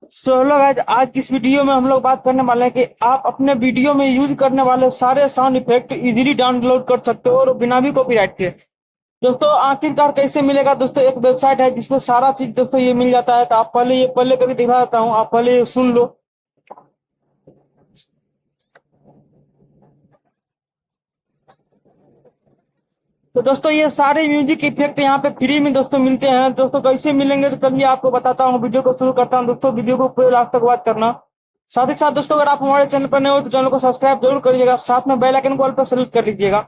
Hello guys, आज की इस वीडियो में हम लोग बात करने वाले हैं कि आप अपने वीडियो में यूज करने वाले सारे साउंड इफेक्ट इजीली डाउनलोड कर सकते हो और बिना भी कॉपीराइट के। दोस्तों आखिरकार कैसे मिलेगा? दोस्तों एक वेबसाइट है जिसमें सारा चीज दोस्तों ये मिल जाता है। तो आप पहले करके दिखा देता हूँ, आप पहले ये सुन लो। तो दोस्तों ये सारे म्यूजिक इफेक्ट यहाँ पे फ्री में दोस्तों मिलते हैं। दोस्तों कैसे मिलेंगे तो चलिए आपको बताता हूँ। वीडियो को शुरू करता हूँ। दोस्तों वीडियो को पूरे लास्ट तक बात करना। साथ ही साथ दोस्तों अगर आप हमारे चैनल पर नए हो तो चैनल को सब्सक्राइब जरूर करिएगा, साथ में बेल आइकन को ऑल पर सेलेक्ट कर लीजिएगा।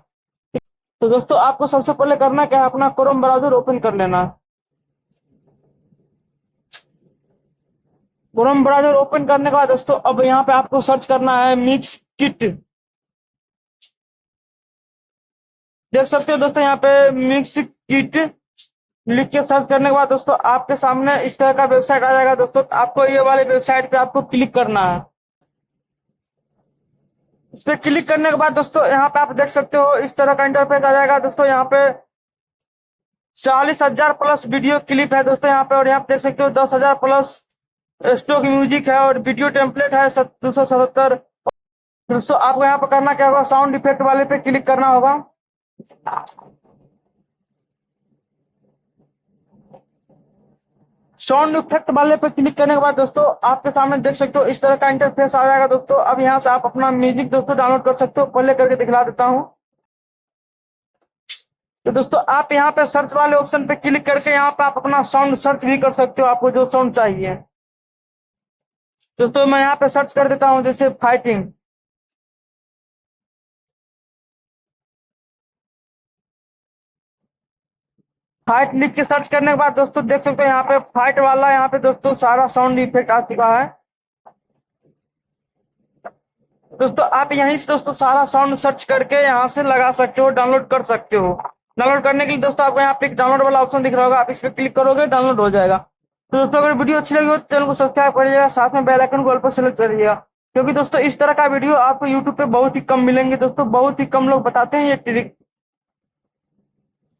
तो दोस्तों आपको सबसे पहले करना क्या है, अपना क्रोम ब्राउजर ओपन कर लेना है। क्रोम ब्राउजर ओपन करने के बाद दोस्तों अब यहाँ पे आपको सर्च करना है मिक्स किट। देख सकते हो दोस्तों यहाँ पे मिक्स किट लिख के सर्च करने के बाद दोस्तों आपके सामने इस तरह का वेबसाइट आ जाएगा। दोस्तों तो आपको ये वाले वेबसाइट पे आपको क्लिक करना है। इस पे क्लिक करने के बाद दोस्तों यहाँ पे आप देख सकते हो इस तरह का इंटरफेस आ जाएगा। दोस्तों यहाँ पे 40,000 प्लस वीडियो क्लिप है दोस्तों यहाँ पे, और यहाँ पे देख सकते हो 10,000 प्लस स्टॉक म्यूजिक है और वीडियो टेम्पलेट है 277। दोस्तों आपको यहाँ पर करना क्या होगा, साउंड इफेक्ट वाले पे क्लिक करना होगा। साउंड इफेक्ट वाले पे क्लिक करने के बाद दोस्तों आपके सामने देख सकते हो इस तरह का इंटरफेस आ जाएगा। दोस्तों अब यहाँ से आप अपना म्यूजिक दोस्तों डाउनलोड कर सकते हो। पहले करके दिखला देता हूँ। तो दोस्तों आप यहाँ पे सर्च वाले ऑप्शन पे क्लिक करके यहाँ पे आप अपना साउंड सर्च भी कर सकते हो, आपको जो साउंड चाहिए। दोस्तों मैं यहाँ पे सर्च कर देता हूँ जैसे फाइटिंग। फाइट लिख के सर्च करने के बाद दोस्तों देख सकते हो यहाँ पे फाइट वाला यहाँ पे दोस्तों सारा साउंड इफेक्ट आ चुका है। दोस्तों आप यहीं से दोस्तों सारा साउंड सर्च करके यहाँ से लगा सकते हो, डाउनलोड कर सकते हो। डाउनलोड करने के लिए दोस्तों आपको यहाँ पे एक डाउनलोड वाला ऑप्शन दिख रहा होगा, आप इस पे क्लिक करोगे डाउनलोड हो जाएगा। तो दोस्तों अगर वीडियो अच्छी लगी हो तो चैनल को सब्सक्राइब करिएगा, साथ में बेल आइकन को ऑल पर सेलेक्ट करिएगा, क्योंकि दोस्तों इस तरह का वीडियो आपको यूट्यूब पे बहुत ही कम मिलेंगे। दोस्तों बहुत ही कम लोग बताते हैं ये ट्रिक।